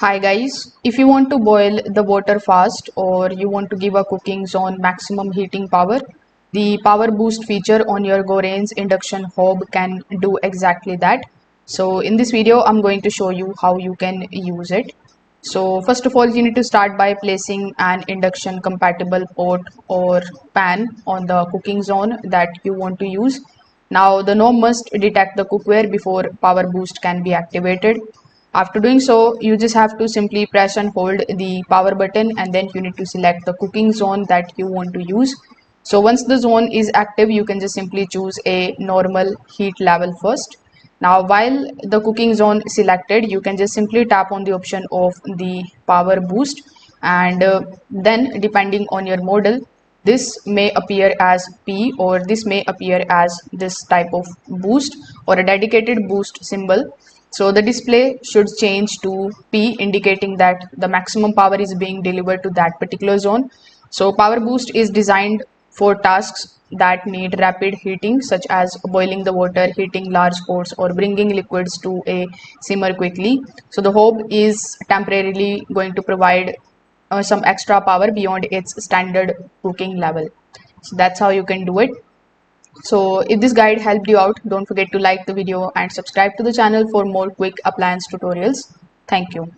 Hi guys, if you want to boil the water fast or you want to give a cooking zone maximum heating power, the power boost feature on your Gorenje Induction Hob can do exactly that. So in this video, I'm going to show you how you can use it. So first of all, you need to start by placing an induction compatible pot or pan on the cooking zone that you want to use. Now the knob must detect the cookware before power boost can be activated. After doing so, you just have to simply press and hold the power button, and then you need to select the cooking zone that you want to use. So once the zone is active, you can just simply choose a normal heat level first. Now while the cooking zone selected, you can just simply tap on the option of the power boost, and then depending on your model, this may appear as P or this may appear as this type of boost or a dedicated boost symbol. So the display should change to P, indicating that the maximum power is being delivered to that particular zone. So power boost is designed for tasks that need rapid heating, such as boiling the water, heating large pots, or bringing liquids to a simmer quickly. So the hob is temporarily going to provide some extra power beyond its standard cooking level. So that's how you can do it. So if this guide helped you out, don't forget to like the video and subscribe to the channel for more quick appliance tutorials. Thank you.